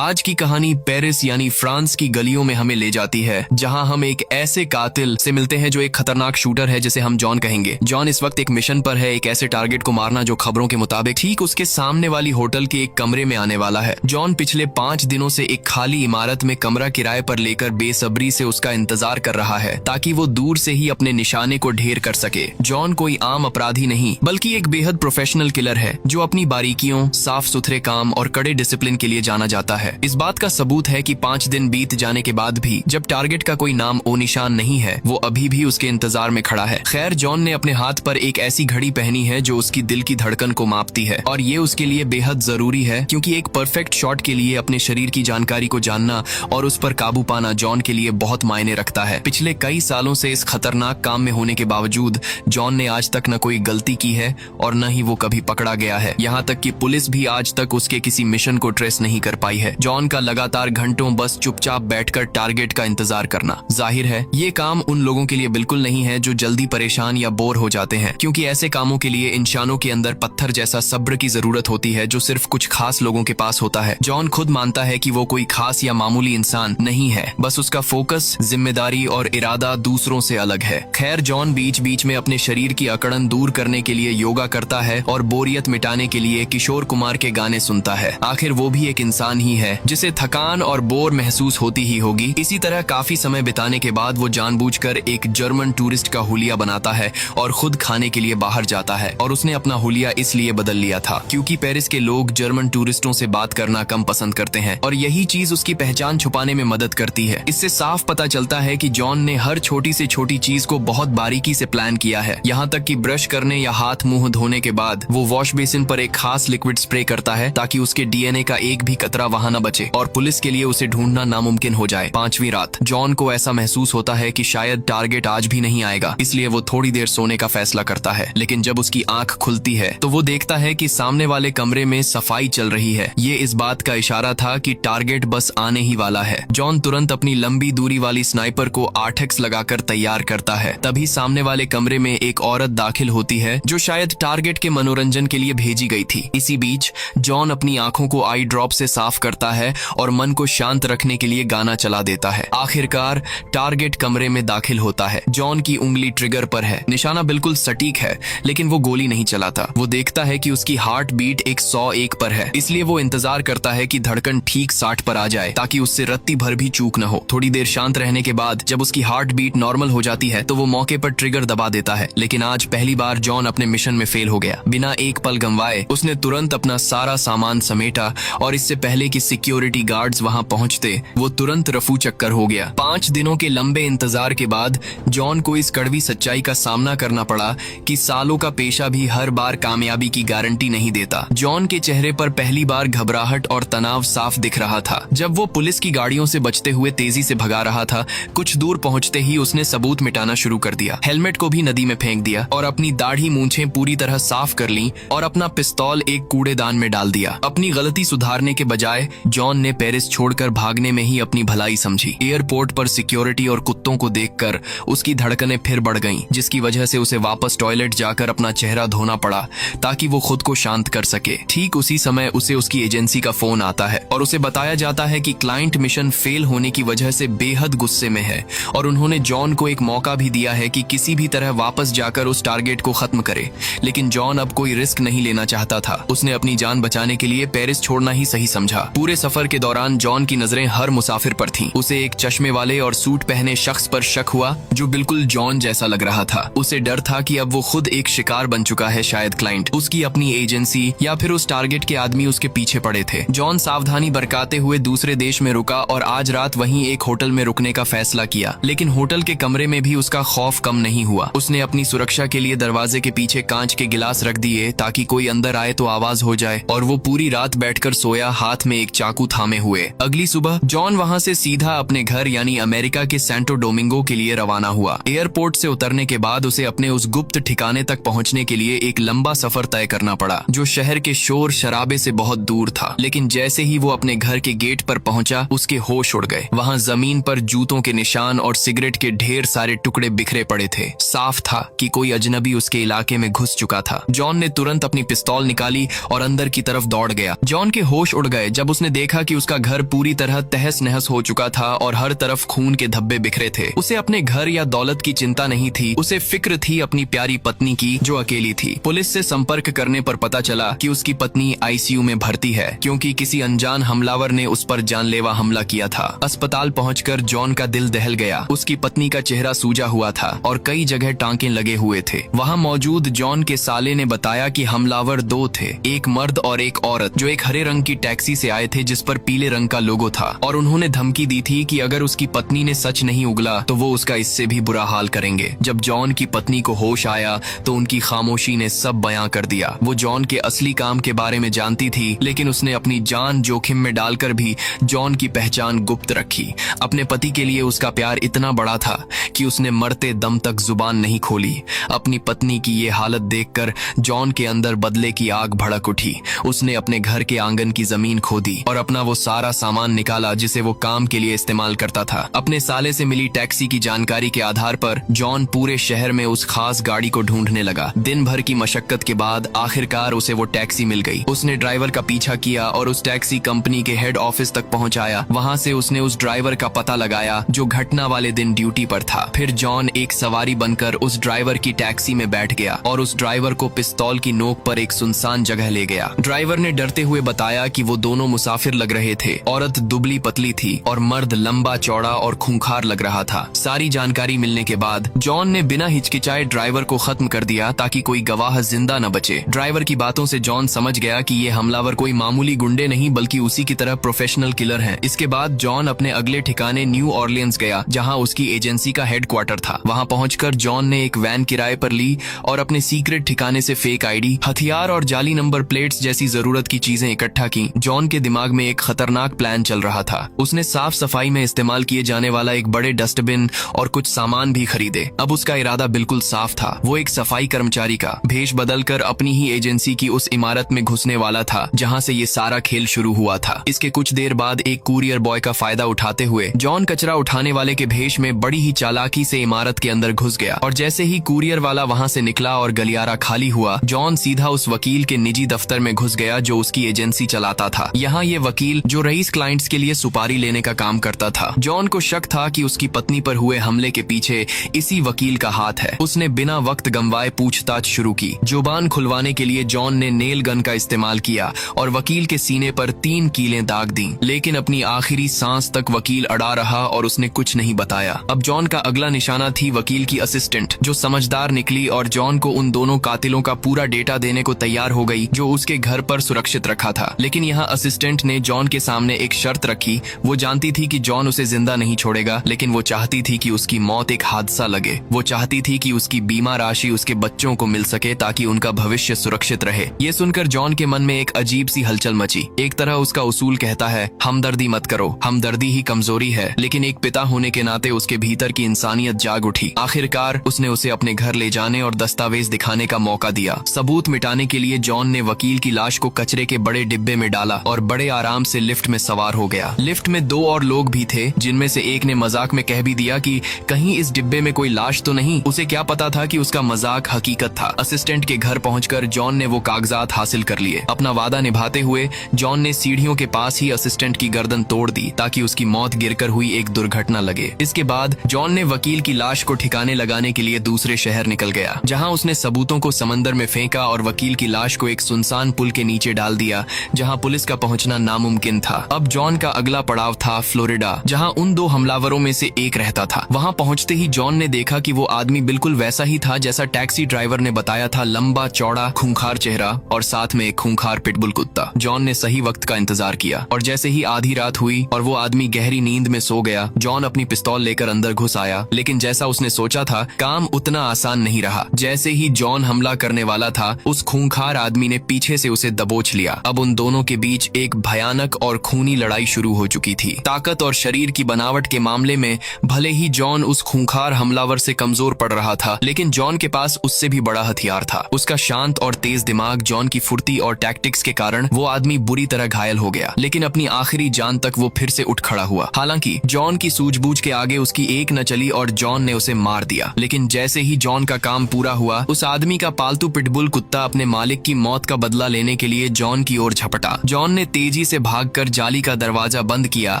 आज की कहानी पेरिस यानी फ्रांस की गलियों में हमें ले जाती है, जहां हम एक ऐसे कातिल से मिलते हैं जो एक खतरनाक शूटर है, जिसे हम जॉन कहेंगे। जॉन इस वक्त एक मिशन पर है, एक ऐसे टारगेट को मारना जो खबरों के मुताबिक ठीक उसके सामने वाली होटल के एक कमरे में आने वाला है। जॉन पिछले 5 दिनों से एक खाली इमारत में कमरा किराए पर लेकर बेसब्री से उसका इंतजार कर रहा है, ताकि वो दूर से ही अपने निशाने को ढेर कर सके। जॉन कोई आम अपराधी नहीं, बल्कि एक बेहद प्रोफेशनल किलर है, जो अपनी बारीकियों, साफ सुथरे काम और कड़े डिसिप्लिन के लिए जाना जाता है। इस बात का सबूत है कि 5 दिन बीत जाने के बाद भी जब टारगेट का कोई नाम ओ निशान नहीं है, वो अभी भी उसके इंतजार में खड़ा है। खैर, जॉन ने अपने हाथ पर एक ऐसी घड़ी पहनी है जो उसकी दिल की धड़कन को मापती है, और ये उसके लिए बेहद जरूरी है, क्योंकि एक परफेक्ट शॉट के लिए अपने शरीर की जानकारी को जानना और उस पर काबू पाना जॉन के लिए बहुत मायने रखता है। पिछले कई सालों से इस खतरनाक काम में होने के बावजूद जॉन ने आज तक न कोई गलती की है और न ही वो कभी पकड़ा गया है। यहाँ तक कि पुलिस भी आज तक उसके किसी मिशन को ट्रेस नहीं कर पाई है। जॉन का लगातार घंटों बस चुपचाप बैठकर टारगेट का इंतजार करना। जाहिर है, ये काम उन लोगों के लिए बिल्कुल नहीं है जो जल्दी परेशान या बोर हो जाते हैं, क्योंकि ऐसे कामों के लिए इंसानों के अंदर पत्थर जैसा सब्र की जरूरत होती है, जो सिर्फ कुछ खास लोगों के पास होता है। जॉन खुद मानता है कि वो कोई खास या मामूली इंसान नहीं है, बस उसका फोकस, जिम्मेदारी और इरादा दूसरों से अलग है। खैर, जॉन बीच बीच में अपने शरीर की अकड़न दूर करने के लिए योगा करता है और बोरियत मिटाने के लिए किशोर कुमार के गाने सुनता है। आखिर वो भी एक इंसान ही है, जिसे थकान और बोर महसूस होती ही होगी। इसी तरह काफी समय बिताने के बाद वो जानबूझकर एक जर्मन टूरिस्ट का हुलिया बनाता है और खुद खाने के लिए बाहर जाता है। और उसने अपना हुलिया इसलिए बदल लिया था क्योंकि पेरिस के लोग जर्मन टूरिस्टों से बात करना कम पसंद करते हैं, और यही चीज उसकी पहचान छुपाने में मदद करती है। इससे साफ पता चलता है कि जॉन ने हर छोटी से छोटी चीज को बहुत बारीकी से प्लान किया है, यहाँ तक कि ब्रश करने या हाथ मुंह धोने के बाद वो वॉश बेसिन पर एक खास लिक्विड स्प्रे करता है, ताकि उसके डीएनए का एक भी कतरा वहां न बचे और पुलिस के लिए उसे ढूंढना नामुमकिन हो जाए। 5वीं रात जॉन को ऐसा महसूस होता है कि शायद टारगेट आज भी नहीं आएगा, इसलिए वो थोड़ी देर सोने का फैसला करता है। लेकिन जब उसकी आंख खुलती है तो वो देखता है कि सामने वाले कमरे में सफाई चल रही है। ये इस बात का इशारा था कि टारगेट बस आने ही वाला है। जॉन तुरंत अपनी लंबी दूरी वाली स्नाइपर को 8x लगाकर तैयार करता है। तभी सामने वाले कमरे में एक औरत दाखिल होती है, जो शायद टारगेट के मनोरंजन के लिए भेजी गई थी। इसी बीच जॉन अपनी आंखों को आई ड्रॉप से साफ करता है और मन को शांत रखने के लिए गाना चला देता है। आखिरकार टारगेट कमरे में दाखिल होता है। जॉन की उंगली ट्रिगर पर है, निशाना बिल्कुल सटीक है, लेकिन वो गोली नहीं चलाता। वो देखता है कि उसकी हार्ट बीट 101 पर है, इसलिए वो इंतजार करता है कि धड़कन ठीक 60 पर आ जाए, ताकि उससे रत्ती भर भी चूक न हो। थोड़ी देर शांत रहने के बाद जब उसकी हार्ट बीट नॉर्मल हो जाती है तो वो मौके पर ट्रिगर दबा देता है। लेकिन आज पहली बार जॉन अपने मिशन में फेल हो गया। बिना एक पल गंवाए उसने तुरंत अपना सारा सामान समेटा, और इससे पहले कि सिक्योरिटी गार्ड्स वहां पहुंचते वो तुरंत रफू चक्कर हो गया। 5 दिनों के लंबे इंतजार के बाद जॉन को इस कड़वी सच्चाई का सामना करना पड़ा कि सालों का पेशा भी हर बार कामयाबी की गारंटी नहीं देता। जॉन के चेहरे पर पहली बार घबराहट और तनाव साफ दिख रहा था। जब वो पुलिस की गाड़ियों से बचते हुए तेजी से भगा रहा था, कुछ दूर पहुंचते ही उसने सबूत मिटाना शुरू कर दिया। हेलमेट को भी नदी में फेंक दिया और अपनी दाढ़ी मूंछें पूरी तरह साफ कर ली और अपना पिस्तौल एक कूड़ेदान में डाल दिया। अपनी गलती सुधारने के बजाय जॉन ने पेरिस छोड़कर भागने में ही अपनी भलाई समझी। एयरपोर्ट पर सिक्योरिटी और कुत्तों को देखकर उसकी धड़कनें फिर बढ़ गईं, जिसकी वजह से उसे वापस टॉयलेट जाकर अपना चेहरा धोना पड़ा, ताकि वो खुद को शांत कर सके। ठीक उसी समय उसे उसकी एजेंसी का फोन आता है और उसे बताया जाता है कि क्लाइंट मिशन फेल होने की वजह से बेहद गुस्से में है, और उन्होंने जॉन को एक मौका भी दिया है कि किसी भी तरह वापस जाकर उस टारगेट को खत्म करे। लेकिन जॉन अब कोई रिस्क नहीं लेना चाहता था। उसने अपनी जान बचाने के लिए पेरिस छोड़ना ही सही समझा। पूरे सफर के दौरान जॉन की नजरें हर मुसाफिर पर थीं। उसे एक चश्मे वाले और सूट पहने शख्स पर शक हुआ, जो बिल्कुल जॉन जैसा लग रहा था। उसे डर था कि अब वो खुद एक शिकार बन चुका है, शायद क्लाइंट, उसकी अपनी एजेंसी या फिर उस टारगेट के आदमी उसके पीछे पड़े थे। जॉन सावधानी बरकाते हुए दूसरे देश में रुका और आज रात वहीं एक होटल में रुकने का फैसला किया। लेकिन होटल के कमरे में भी उसका खौफ कम नहीं हुआ। उसने अपनी सुरक्षा के लिए दरवाजे के पीछे कांच के गिलास रख दिए, ताकि कोई अंदर आए तो आवाज हो जाए, और वो पूरी रात बैठकर सोया, हाथ में एक चाकू थामे हुए। अगली सुबह जॉन वहां से सीधा अपने घर यानी अमेरिका के सैंटो डोमिंगो के लिए रवाना हुआ। एयरपोर्ट से उतरने के बाद उसे अपने उस गुप्त ठिकाने तक पहुंचने के लिए एक लंबा सफर तय करना पड़ा, जो शहर के शोर शराबे से बहुत दूर था। लेकिन जैसे ही वो अपने घर के गेट पर पहुंचा, उसके होश उड़ गए। वहां जमीन पर जूतों के निशान और सिगरेट के ढेर सारे टुकड़े बिखरे पड़े थे। साफ था कि कोई अजनबी उसके इलाके में घुस चुका था। जॉन ने तुरंत अपनी पिस्तौल निकाली और अंदर की तरफ दौड़ गया। जॉन के होश उड़ गए जब उसने उसने देखा कि उसका घर पूरी तरह तहस नहस हो चुका था और हर तरफ खून के धब्बे बिखरे थे। उसे अपने घर या दौलत की चिंता नहीं थी, उसे फिक्र थी अपनी प्यारी पत्नी की जो अकेली थी। पुलिस से संपर्क करने पर पता चला कि उसकी पत्नी आईसीयू में भर्ती है क्योंकि किसी अनजान हमलावर ने उस पर जानलेवा हमला किया था। अस्पताल पहुंचकर जॉन का दिल दहल गया। उसकी पत्नी का चेहरा सूजा हुआ था और कई जगह टांके लगे हुए थे। वहां मौजूद जॉन के साले ने बताया कि हमलावर दो थे, एक मर्द और एक औरत, जो एक हरे रंग की टैक्सी से आए थे जिस पर पीले रंग का लोगो था, और उन्होंने धमकी दी थी कि अगर उसकी पत्नी ने सच नहीं उगला तो वो उसका इससे भी बुरा हाल करेंगे। जब जॉन की पत्नी को होश आया तो उनकी खामोशी ने सब बयां कर दिया। वो जॉन के असली काम के बारे में जानती थी, लेकिन उसने अपनी जान जोखिम में डालकर भी जॉन की पहचान गुप्त रखी। अपने पति के लिए उसका प्यार इतना बड़ा था कि उसने मरते दम तक जुबान नहीं खोली। अपनी पत्नी की ये हालत देखकर जॉन के अंदर बदले की आग भड़क उठी। उसने अपने घर के आंगन की जमीन खोदी और अपना वो सारा सामान निकाला जिसे वो काम के लिए इस्तेमाल करता था। अपने साले से मिली टैक्सी की जानकारी के आधार पर जॉन पूरे शहर में उस खास गाड़ी को ढूंढने लगा। दिन भर की मशक्कत के बाद आखिरकार उसे वो टैक्सी मिल गई। उसने ड्राइवर का पीछा किया और उस टैक्सी कंपनी के हेड ऑफिस तक पहुंचाया। वहां से उसने उस ड्राइवर का पता लगाया जो घटना वाले दिन ड्यूटी पर था। फिर जॉन एक सवारी बनकर उस ड्राइवर की टैक्सी में बैठ गया और उस ड्राइवर को पिस्तौल की नोक पर एक सुनसान जगह ले गया। ड्राइवर ने डरते हुए बताया कि वो दोनों मुसाफिर लग रहे थे। औरत दुबली पतली थी और मर्द लंबा चौड़ा और खूंखार लग रहा था। सारी जानकारी मिलने के बाद जॉन ने बिना हिचकिचाए ड्राइवर को खत्म कर दिया ताकि कोई गवाह जिंदा न बचे। ड्राइवर की बातों से जॉन समझ गया कि ये हमलावर कोई मामूली गुंडे नहीं बल्कि उसी की तरह प्रोफेशनल किलर हैं। इसके बाद जॉन अपने अगले ठिकाने न्यू ऑरलियंस गया जहां उसकी एजेंसी का हेडक्वार्टर था। वहां पहुंचकर जॉन ने एक वैन किराए पर ली और अपने सीक्रेट ठिकाने से फेक आईडी, हथियार और जाली नंबर प्लेट्स जैसी जरूरत की चीजें इकट्ठा की। जॉन के दिमाग में एक खतरनाक प्लान चल रहा था। उसने साफ सफाई में इस्तेमाल किए जाने वाला एक बड़े डस्टबिन और कुछ सामान भी खरीदे। अब उसका इरादा बिल्कुल साफ था। वो एक सफाई कर्मचारी का भेष बदलकर अपनी ही एजेंसी की उस इमारत में घुसने वाला था जहां से ये सारा खेल शुरू हुआ था। इसके कुछ देर बाद एक कुरियर बॉय का फायदा उठाते हुए जॉन कचरा उठाने वाले के भेष में बड़ी ही चालाकी से इमारत के अंदर घुस गया और जैसे ही कुरियर वाला वहां से निकला और गलियारा खाली हुआ, जॉन सीधा उस वकील के निजी दफ्तर में घुस गया जो उसकी एजेंसी चलाता था। यहाँ ये वकील जो रईस क्लाइंट्स के लिए सुपारी लेने का काम करता था। जॉन को शक था कि उसकी पत्नी पर हुए हमले के पीछे इसी वकील का हाथ है। उसने बिना वक्त गंवाए पूछताछ शुरू की। जुबान खुलवाने के लिए जॉन ने नेल गन का इस्तेमाल किया और वकील के सीने पर 3 कीलें दाग दी, लेकिन अपनी आखिरी सांस तक वकील अड़ा रहा और उसने कुछ नहीं बताया। अब जॉन का अगला निशाना थी वकील की असिस्टेंट, जो समझदार निकली और जॉन को उन दोनों कातिलों का पूरा डेटा देने को तैयार हो गई जो उसके घर पर सुरक्षित रखा था। लेकिन यहाँ असिस्टेंट ने जॉन के सामने एक शर्त रखी। वो जानती थी कि जॉन उसे जिंदा नहीं छोड़ेगा, लेकिन वो चाहती थी कि उसकी मौत एक हादसा लगे। वो चाहती थी कि उसकी बीमा राशि उसके बच्चों को मिल सके ताकि उनका भविष्य सुरक्षित रहे। ये सुनकर जॉन के मन में एक अजीब सी हलचल मची। एक तरह उसका उसूल कहता है, हमदर्दी मत करो, हमदर्दी ही कमजोरी है, लेकिन एक पिता होने के नाते उसके भीतर की इंसानियत जाग उठी। आखिरकार उसने उसे अपने घर ले जाने और दस्तावेज दिखाने का मौका दिया। सबूत मिटाने के लिए जॉन ने वकील की लाश को कचरे के बड़े डिब्बे में डाला और बड़े आराम से लिफ्ट में सवार हो गया। लिफ्ट में 2 और लोग भी थे, जिनमें से एक ने मजाक में कह भी दिया कि कहीं इस डिब्बे में कोई लाश तो नहीं। उसे क्या पता था कि उसका मजाक हकीकत था। असिस्टेंट के घर पहुंचकर जॉन ने वो कागजात हासिल कर लिए। अपना वादा निभाते हुए जॉन ने सीढ़ियों के पास ही असिस्टेंट की गर्दन तोड़ दी ताकि उसकी मौत गिरकर हुई एक दुर्घटना लगे। इसके बाद जॉन ने वकील की लाश को ठिकाने लगाने के लिए दूसरे शहर निकल गया, जहां उसने सबूतों को समंदर में फेंका और वकील की लाश को एक सुनसान पुल के नीचे डाल दिया जहां पुलिस का पहुंचना नामुमकिन था। अब जॉन का अगला पड़ाव था फ्लोरिडा, जहां उन 2 हमलावरों में से एक रहता था। वहां पहुंचते ही जॉन ने देखा कि वो आदमी बिल्कुल वैसा ही था जैसा टैक्सी ड्राइवर ने बताया था, लंबा चौड़ा खूंखार चेहरा और साथ में एक खूंखार पिटबुल कुत्ता। जॉन ने सही वक्त का इंतजार किया और जैसे ही आधी रात हुई और वो आदमी गहरी नींद में सो गया, जॉन अपनी पिस्तौल लेकर अंदर घुस आया। लेकिन जैसा उसने सोचा था, काम उतना आसान नहीं रहा। जैसे ही जॉन हमला करने वाला था, उस खूंखार आदमी ने पीछे से उसे दबोच लिया। अब उन दोनों के बीच एक भयानक और खूनी लड़ाई शुरू हो चुकी थी। ताकत और शरीर की बनावट के मामले में भले ही जॉन उस खूंखार हमलावर से कमजोर पड़ रहा था, लेकिन जॉन के पास उससे भी बड़ा हथियार था। उसका शांत और तेज दिमाग, जॉन की फुर्ती और टैक्टिक्स के कारण वो आदमी बुरी तरह घायल हो गया, लेकिन अपनी आखिरी जान तक वो फिर से उठ खड़ा हुआ। हालांकि जॉन की सूझबूझ के आगे उसकी एक न चली और जॉन ने उसे मार दिया। लेकिन जैसे ही जॉन का काम पूरा हुआ, उस आदमी का पालतू पिटबुल कुत्ता अपने मालिक की मौत का बदला लेने के लिए जॉन की ओर झपटा। जॉन ने तेजी तेजी से भागकर जाली का दरवाजा बंद किया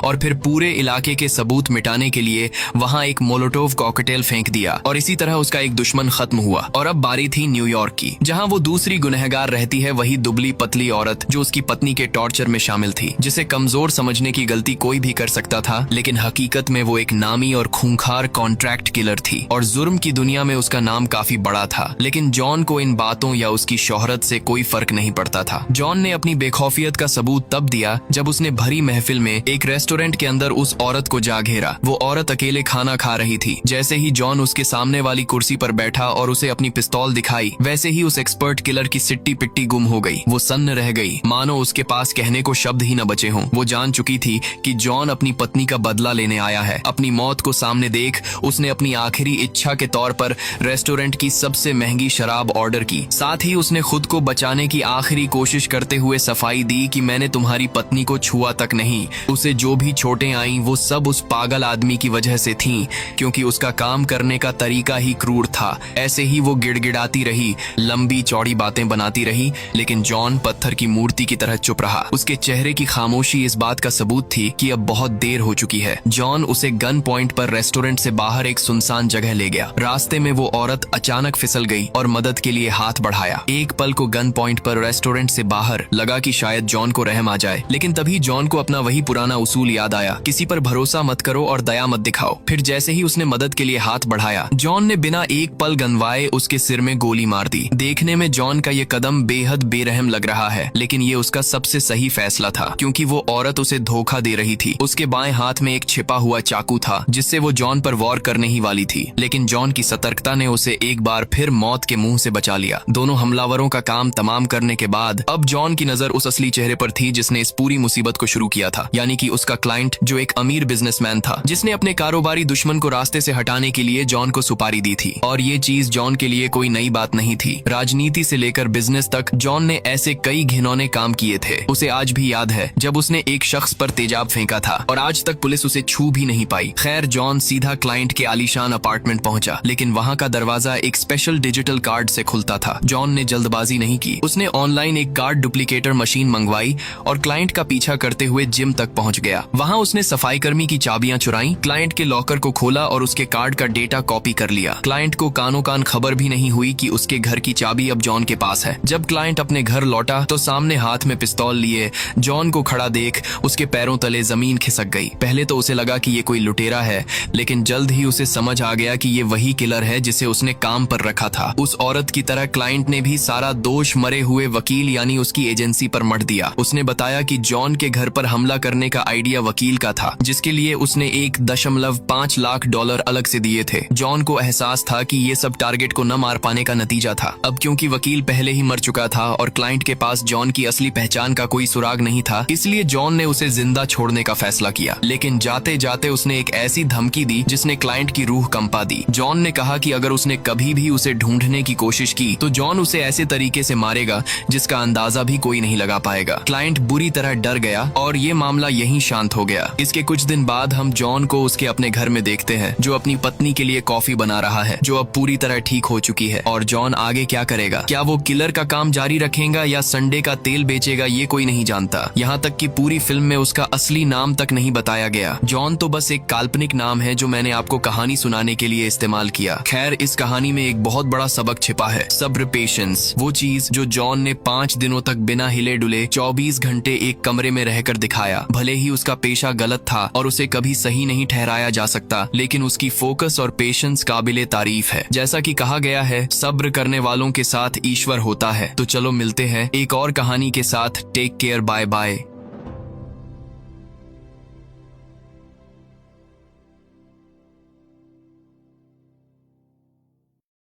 और फिर पूरे इलाके के सबूत मिटाने के लिए वहां एक मोलोटोव कॉकटेल फेंक दिया और इसी तरह उसका एक दुश्मन खत्म हुआ। और अब बारी थी न्यूयॉर्क की, जहां वो दूसरी गुनहगार रहती है, वही दुबली पतली औरत जो उसकी पत्नी के टॉर्चर में शामिल थी, जिसे कमजोर समझने की गलती कोई भी कर सकता था, लेकिन हकीकत में वो एक नामी और खूंखार कॉन्ट्रैक्ट किलर थी और जुर्म की दुनिया में उसका नाम काफी बड़ा था। लेकिन जॉन को इन बातों या उसकी शोहरत से कोई फर्क नहीं पड़ता था। जॉन ने अपनी बेखौफियत का सबूत तब दिया जब उसने भरी महफिल में एक रेस्टोरेंट के अंदर उस औरत को जा घेरा। वो औरत अकेले खाना खा रही थी। जैसे ही जॉन उसके सामने वाली कुर्सी पर बैठा और उसे अपनी पिस्तौल दिखाई, वैसे ही उस एक्सपर्ट किलर की सिट्टी पिट्टी गुम हो गई। वो सन्न रह गई, मानो उसके पास कहने को शब्द ही न बचे हों। वो जान चुकी थी कि जॉन अपनी पत्नी का बदला लेने आया है। अपनी मौत को सामने देख उसने अपनी आखिरी इच्छा के तौर पर रेस्टोरेंट की सबसे महंगी शराब ऑर्डर की। साथ ही उसने खुद को बचाने की आखिरी कोशिश करते हुए सफाई दी कि मैंने तुम्हारी पत्नी को छुआ तक नहीं। उसे जो भी चोटें आईं वो सब उस पागल आदमी की वजह से थीं, क्योंकि उसका काम करने का तरीका ही क्रूर था। ऐसे ही वो गिड़गिड़ाती रही, लंबी चौड़ी बातें बनाती रही, लेकिन जॉन पत्थर की मूर्ति की तरह चुप रहा। उसके चेहरे की खामोशी इस बात का सबूत थी कि अब बहुत देर हो चुकी है। जॉन उसे गन पॉइंट पर रेस्टोरेंट से बाहर एक सुनसान जगह ले गया। रास्ते में वो औरत अचानक फिसल गई और मदद के लिए हाथ बढ़ाया। एक पल को गन पॉइंट पर रेस्टोरेंट से बाहर लगा कि शायद जॉन को रहम आ जाए, लेकिन तभी जॉन को अपना वही पुराना उसूल याद आया, किसी पर भरोसा मत करो और दया मत दिखाओ। फिर जैसे ही उसने मदद के लिए हाथ बढ़ाया, जॉन ने बिना एक पल गनवाए उसके सिर में गोली मार दी। देखने में जॉन का ये कदम बेहद बेरहम लग रहा है, लेकिन ये उसका सबसे सही फैसला था, क्योंकि वो औरत उसे धोखा दे रही थी। उसके बाएं हाथ में एक छिपा हुआ चाकू था, जिससे वो जॉन पर वार करने ही वाली थी, लेकिन जॉन की सतर्कता ने उसे एक बार फिर मौत के मुंह से बचा लिया। दोनों हमलावरों का काम तमाम करने के बाद अब जॉन की नजर उस असली चेहरे पर थी जिसने इस पूरी मुसीबत को शुरू किया था, यानी कि उसका क्लाइंट, जो एक अमीर बिजनेसमैन था, जिसने अपने कारोबारी दुश्मन को रास्ते से हटाने के लिए जॉन को सुपारी दी थी। और ये चीज जॉन के लिए कोई नई बात नहीं थी। राजनीति से लेकर बिजनेस तक जॉन ने ऐसे कई घिनौने काम किए थे। उसे आज भी याद है जब उसने एक शख्स पर तेजाब फेंका था और आज तक पुलिस उसे छू भी नहीं पाई। खैर, जॉन सीधा क्लाइंट के आलीशान अपार्टमेंट पहुंचा, लेकिन वहां का दरवाजा एक स्पेशल डिजिटल कार्ड से खुलता था। जॉन ने जल्दबाजी नहीं की। उसने ऑनलाइन एक कार्ड डुप्लीकेटर मशीन मंगवाई और क्लाइंट का पीछा करते हुए जिम तक पहुंच गया। वहां उसने सफाई कर्मी की चाबियां चुराई, क्लाइंट के लॉकर को खोला और उसके कार्ड का डेटा कॉपी कर लिया। क्लाइंट को कानो कान खबर भी नहीं हुई कि उसके घर की चाबी अब जॉन के पास है। जब क्लाइंट अपने घर लौटा तो सामने हाथ में पिस्तौल लिए जॉन को खड़ा देख उसके पैरों तले जमीन खिसक गई। पहले तो उसे लगा कि ये कोई लुटेरा है, लेकिन जल्द ही उसे समझ आ गया कि ये वही किलर है जिसे उसने काम पर रखा था। उस औरत की तरह क्लाइंट ने भी सारा दोष मरे हुए वकील यानी उसकी एजेंसी पर मढ़ दिया। उसने बताया कि जॉन के घर पर हमला करने का आइडिया वकील का था, जिसके लिए उसने 1.5 लाख डॉलर अलग से दिए थे। जॉन को एहसास था कि ये सब टारगेट को न मार पाने का नतीजा था। अब क्योंकि वकील पहले ही मर चुका था और क्लाइंट के पास जॉन की असली पहचान का कोई सुराग नहीं था, इसलिए जॉन ने उसे जिंदा छोड़ने का फैसला किया। लेकिन जाते जाते उसने एक ऐसी धमकी दी जिसने क्लाइंट की रूह कंपा दी। जॉन ने कहा कि अगर उसने कभी भी उसे ढूंढने की कोशिश की तो जॉन उसे ऐसे तरीके से मारेगा जिसका अंदाजा भी कोई नहीं लगा पाएगा। क्लाइंट बुरी तरह डर गया और ये मामला यहीं शांत हो गया। इसके कुछ दिन बाद हम जॉन को उसके अपने घर में देखते हैं, जो अपनी पत्नी के लिए कॉफी बना रहा है, जो अब पूरी तरह ठीक हो चुकी है। और जॉन आगे क्या करेगा? क्या वो किलर का काम जारी रखेगा या संडे का तेल बेचेगा, ये कोई नहीं जानता। यहाँ तक कि पूरी फिल्म में उसका असली नाम तक नहीं बताया गया। जॉन तो बस एक काल्पनिक नाम है जो मैंने आपको कहानी सुनाने के लिए इस्तेमाल किया। खैर, इस कहानी में एक बहुत बड़ा सबक छिपा है, सब्र, पेशेंस। वो चीज जो जॉन ने 5 दिनों तक बिना हिले डुले 24 घंटे एक कमरे में रहकर दिखाया। भले ही उसका पेशा गलत था और उसे कभी सही नहीं ठहराया जा सकता, लेकिन उसकी फोकस और पेशेंस काबिले तारीफ है। जैसा कि कहा गया है, सब्र करने वालों के साथ ईश्वर होता है। तो चलो मिलते हैं एक और कहानी के साथ। Take care, bye bye.